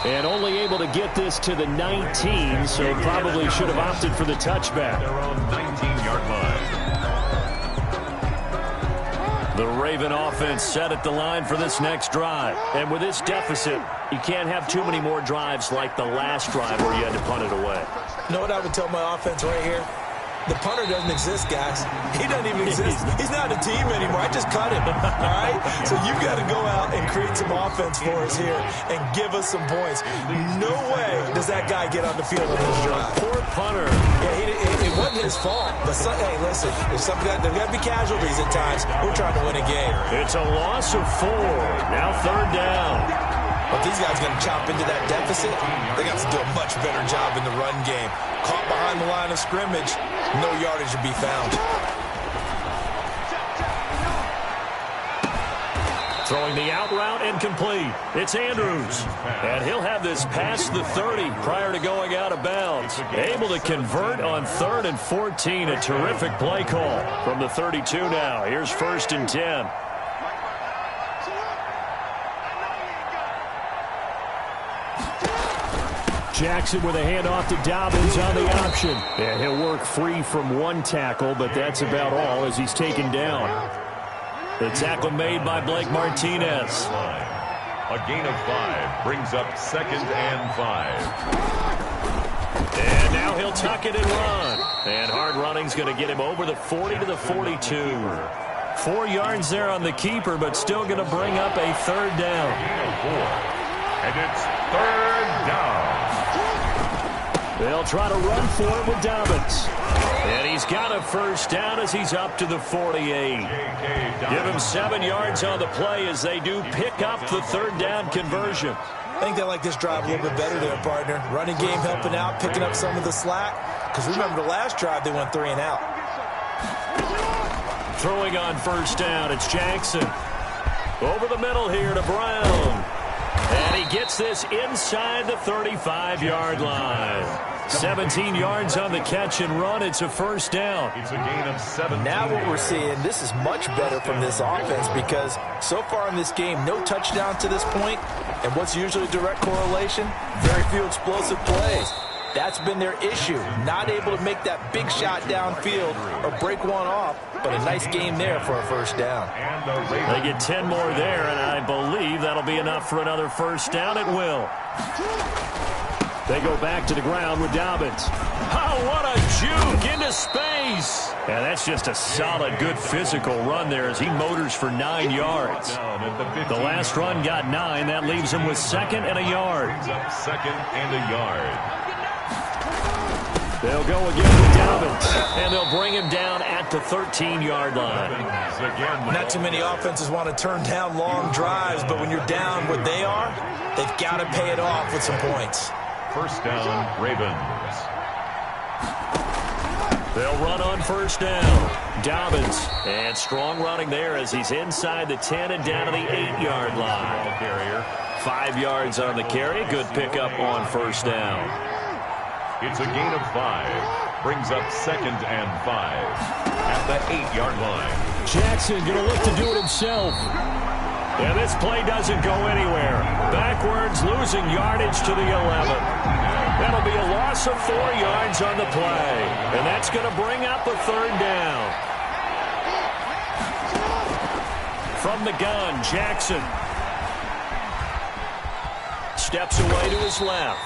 And only able to get this to the 19, so probably should have opted for the touchback. Their own 19-yard line. The Raven offense set at the line for this next drive. And with this deficit, you can't have too many more drives like the last drive where you had to punt it away. You know what I would tell my offense right here? The punter doesn't exist, guys. He doesn't even exist. He's not a team anymore. I just cut him, all right? So you've got to go out and create some offense for us here and give us some points. No way does that guy get on the field on this drive. Poor punter. Yeah, it wasn't his fault. But hey, listen, there's got to be casualties at times. We're trying to win a game. It's a loss of 4. Now 3rd down. But these guys are going to chop into that deficit. They got to do a much better job in the run game. Caught behind the line of scrimmage, no yardage to be found. Throwing the out route and complete. It's Andrews. And he'll have this past the 30 prior to going out of bounds. Able to convert on 3rd and 14. A terrific play call from the 32 now. Here's 1st and 10. Jackson with a handoff to Dobbins on the option. And he'll work free from one tackle, but that's about all as he's taken down. The tackle made by Blake Martinez. A gain of 5 brings up 2nd and 5. And now he'll tuck it and run. And hard running's going to get him over the 40 to the 42. 4 yards there on the keeper, but still going to bring up a 3rd down. Gain of 4. And it's 3rd down. They'll try to run for it with Dobbins. And he's got a 1st down as he's up to the 48. Give him 7 yards on the play as they do pick up the 3rd down conversion. I think they like this drive a little bit better there, partner. Running game helping out, picking up some of the slack. Because remember the last drive, they went 3 and out. Throwing on 1st down, it's Jackson. Over the middle here to Brown. And he gets this inside the 35-yard line. 17 yards on the catch and run. It's a 1st down. It's a gain of 7. Now what we're seeing, this is much better from this offense because so far in this game, no touchdown to this point. And what's usually a direct correlation? Very few explosive plays. That's been their issue. Not able to make that big shot downfield or break one off. But a nice game there for a 1st down. They get 10 more there, and I believe that'll be enough for another 1st down. It will. They go back to the ground with Dobbins. Oh, what a juke into space. And that's just a solid, good physical run there as he motors for 9 yards. The last run got 9. That leaves him with 2nd and a yard. 2nd and a yard. They'll go again with Dobbins, and they'll bring him down at the 13-yard line. Not too many offenses want to turn down long drives, but when you're down what they are, they've got to pay it off with some points. 1st down, Ravens. They'll run on 1st down. Dobbins, and strong running there as he's inside the 10 and down to the 8-yard line. 5 yards on the carry. Good pickup on 1st down. It's a gain of 5. Brings up 2nd and 5 at the 8-yard line. Jackson going to look to do it himself. And this play doesn't go anywhere. Backwards, losing yardage to the 11. That'll be a loss of 4 yards on the play. And that's going to bring up a 3rd down. From the gun, Jackson steps away to his left.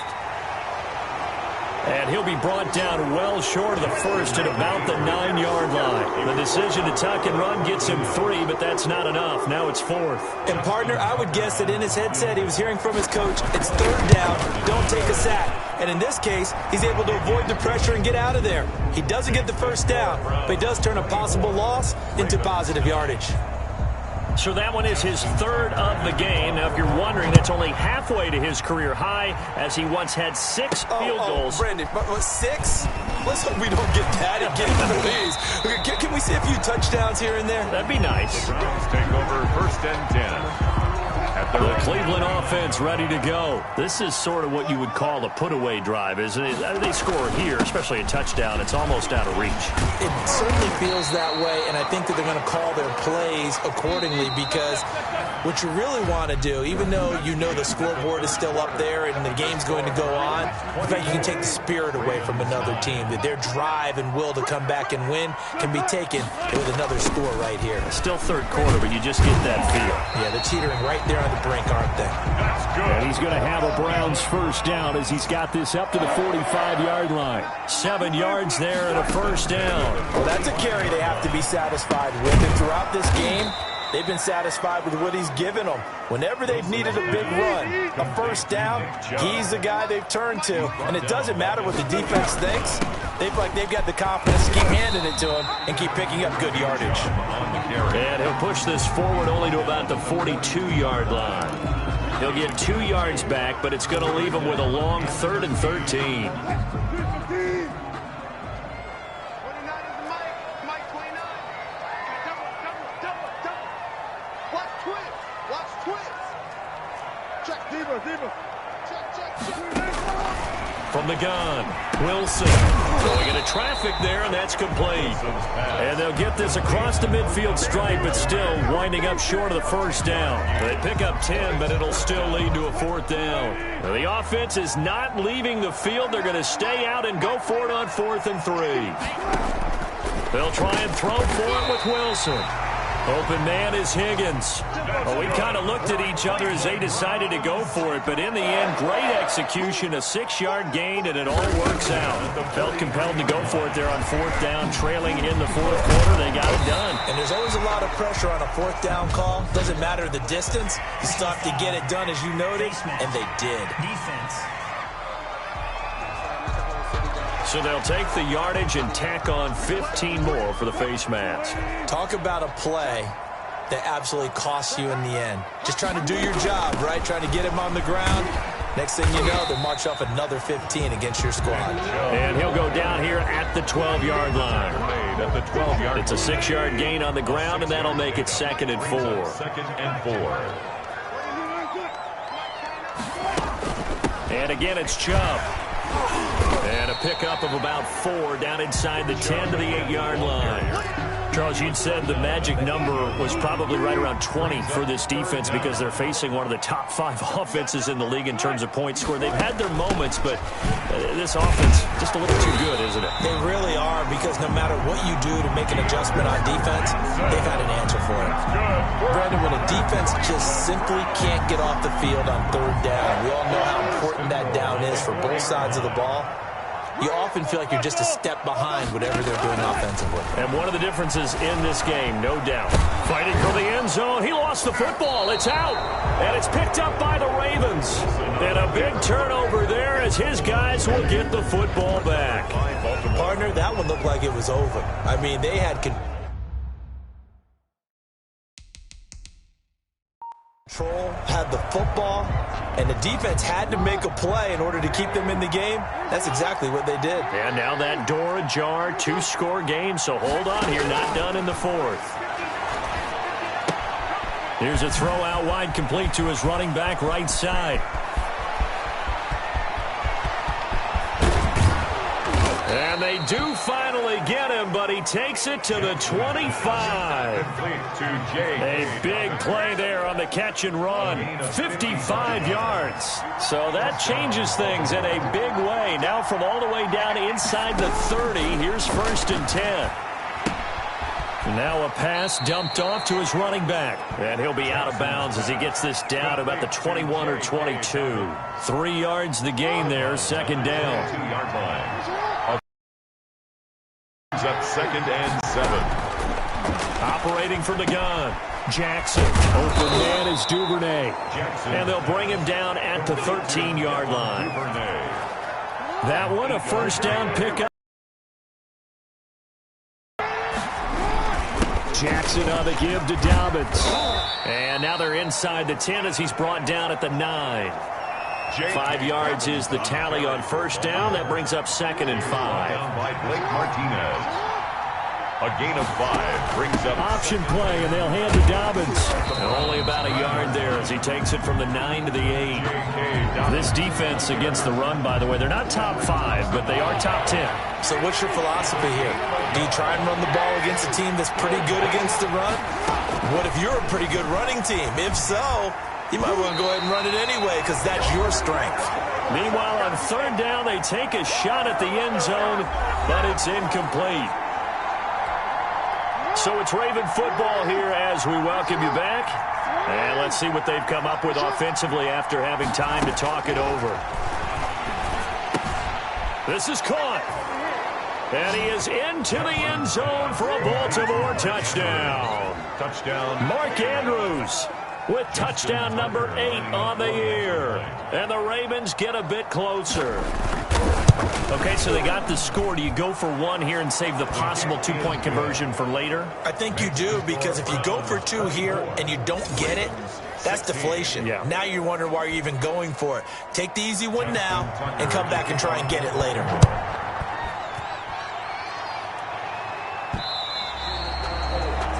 And he'll be brought down well short of the 1st at about the 9-yard line. The decision to tuck and run gets him 3, but that's not enough. Now it's 4th. And, partner, I would guess that in his headset he was hearing from his coach, it's 3rd down, don't take a sack. And in this case, he's able to avoid the pressure and get out of there. He doesn't get the 1st down, but he does turn a possible loss into positive yardage. So that one is his 3rd of the game. Now, if you're wondering, that's only halfway to his career high as he once had 6 field goals. Brandon, but 6? Let's hope we don't get that again, please. Can we see a few touchdowns here and there? That'd be nice. The Browns take over 1st and 10. The Cleveland offense ready to go. This is sort of what you would call a put-away drive, isn't it? They score here, especially a touchdown. It's almost out of reach. It certainly feels that way, and I think that they're going to call their plays accordingly because what you really want to do, even though you know the scoreboard is still up there and the game's going to go on, in fact, you can take the spirit away from another team, that their drive and will to come back and win can be taken with another score right here. Still 3rd quarter, but you just get that feel. Yeah, they're teetering right there on the brink, aren't they? That's good. And he's going to have a Browns 1st down as he's got this up to the 45-yard line. 7 yards there and a 1st down. Well, that's a carry they have to be satisfied with. And throughout this game, they've been satisfied with what he's given them. Whenever they've needed a big run, a 1st down, he's the guy they've turned to. And it doesn't matter what the defense thinks. They've got the confidence to keep handing it to him and keep picking up good yardage. And he'll push this forward only to about the 42-yard line. He'll get 2 yards back, but it's going to leave him with a long 3rd and 13. Watch From the gun, Wilson going into traffic there, and that's complete. And they'll get this across the midfield stripe, but still winding up short of the first down. They pick up 10, but it'll still lead to a fourth down. Now, the offense is not leaving the field. They're going to stay out and go for it on 4th and 3. They'll try and throw for it with Wilson. Open man is Higgins. Well, we kind of looked at each other as they decided to go for it, but in the end, great execution, a 6-yard gain, and it all works out. Felt compelled to go for it there on 4th down, trailing in the 4th quarter. They got it done. And there's always a lot of pressure on a 4th down call. Doesn't matter the distance. You still have to get it done, as you noted, and they did. Defense. So they'll take the yardage and tack on 15 more for the face mask. Talk about a play that absolutely costs you in the end. Just trying to do your job, right? Trying to get him on the ground. Next thing you know, they'll march off another 15 against your squad. And he'll go down here at the 12-yard line. It's a 6-yard gain on the ground, and that'll make it 2nd and 4. 2nd and 4. And again, it's Chubb. And a pickup of about 4 down inside the 10 to the 8-yard line. Charles, you'd said the magic number was probably right around 20 for this defense because they're facing one of the top 5 offenses in the league in terms of points scored. They've had their moments, but this offense just a little too good, isn't it? They really are, because no matter what you do to make an adjustment on defense, they've had an answer for it. Brandon, when a defense just simply can't get off the field on 3rd down, we all know how important that down is for both sides of the ball. You often feel like you're just a step behind whatever they're doing offensively. And one of the differences in this game, no doubt. Fighting for the end zone. He lost the football. It's out. And it's picked up by the Ravens. And a big turnover there as his guys will get the football back. Partner, that one looked like it was over. I mean, they had control, had the football, and the defense had to make a play in order to keep them in the game. That's exactly what they did. And now that door ajar, 2-score game, so hold on here, not done in the 4th. Here's a throw out wide, complete to his running back right side. And they do finally get him, but he takes it to the 25. A big play there on the catch and run. 55 yards. So that changes things in a big way. Now from all the way down inside the 30, here's 1st and 10. Now a pass dumped off to his running back. And he'll be out of bounds as he gets this down about the 21 or 22. 3 yards the gain there, 2nd down. 2-yard line. Up 2nd and 7. Operating from the gun. Jackson. Open man is Duvernay. And they'll bring him down at the 13-yard line. That one a 1st down pickup. Jackson on the give to Dobbins. And now they're inside the 10 as he's brought down at the 9. 5 yards is the tally on 1st down. That brings up 2nd and 5. Down by Blake Martinez. A gain of 5 brings up option play, and they'll hand to Dobbins. And only about a yard there as he takes it from the 9 to the 8. This defense against the run, by the way, they're not top 5, but they are top 10. So what's your philosophy here? Do you try and run the ball against a team that's pretty good against the run? What if you're a pretty good running team? If so, you might want to go ahead and run it anyway because that's your strength. Meanwhile, on 3rd down, they take a shot at the end zone, but it's incomplete. So it's Raven football here as we welcome you back. And let's see what they've come up with offensively after having time to talk it over. This is caught. And he is into the end zone for a Baltimore touchdown. Touchdown. Mark Andrews with touchdown number 8 on the year. And the Ravens get a bit closer. Okay, so they got the score. Do you go for 1 here and save the possible 2-point conversion for later? I think you do, because if you go for 2 here and you don't get it, that's deflation. Yeah. Now you're wondering why you're even going for it. Take the easy one now and come back and try and get it later.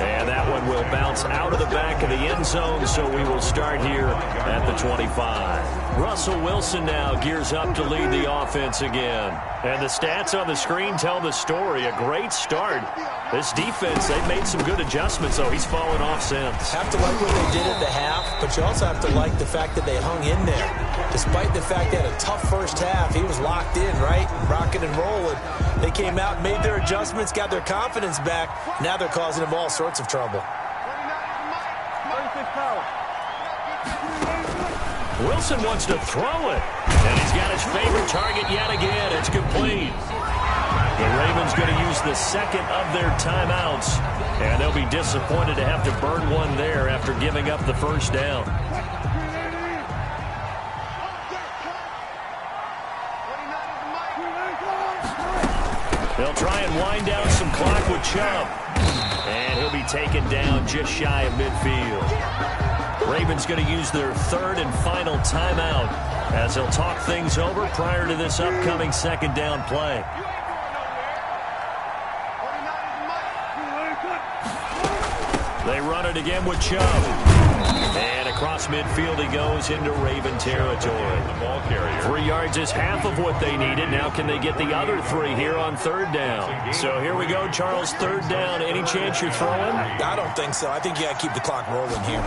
And that one will bounce out of the back of the end zone, so we will start here at the 25. Russell Wilson now gears up to lead the offense again. And the stats on the screen tell the story. A great start. This defense, they've made some good adjustments, though. He's fallen off since. Have to like what they did at the half, but you also have to like the fact that they hung in there. Despite the fact they had a tough first half, he was locked in, right? Rocking and rolling. They came out, made their adjustments, got their confidence back. Now they're causing him all sorts of trouble. Wilson wants to throw it, and he's got his favorite target yet again. It's complete. The Ravens going to use the second of their timeouts, and they'll be disappointed to have to burn one there after giving up the first down. They'll try and wind down some clock with Chubb, and he'll be taken down just shy of midfield. Ravens going to use their third and final timeout as they'll talk things over prior to this upcoming second down play. They run it again with Chubb. And across midfield he goes into Raven territory. 3 yards is half of what they needed. Now can they get the other 3 here on third down? So here we go, Charles, third down. Any chance you're throwing? I don't think so. I think you got to keep the clock rolling here.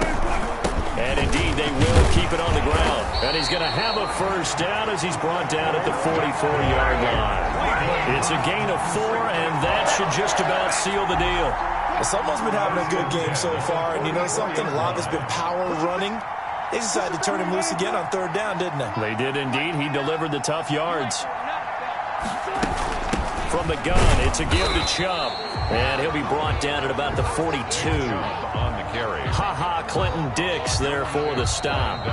And indeed, they will keep it on the ground. And he's going to have a first down as he's brought down at the 44-yard line. It's a gain of 4, and that should just about seal the deal. Well, someone's been having a good game so far, and you know something? A lot of it's been power running. They decided to turn him loose again on third down, didn't they? They did indeed. He delivered the tough yards. From the gun, it's a give to Chubb. And he'll be brought down at about the 42. On the carry. Ha-ha, Clinton Dix there for the stop.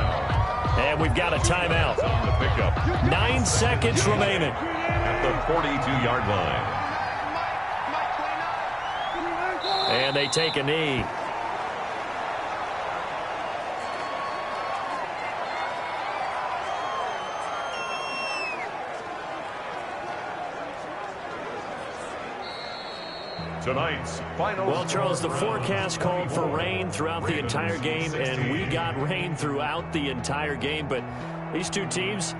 And we've got a timeout. 9 seconds remaining. At the 42-yard line. And they take a knee. Tonight's final. Well, Charles, the forecast called for rain throughout the entire game, and we got rain throughout the entire game. But these two teams,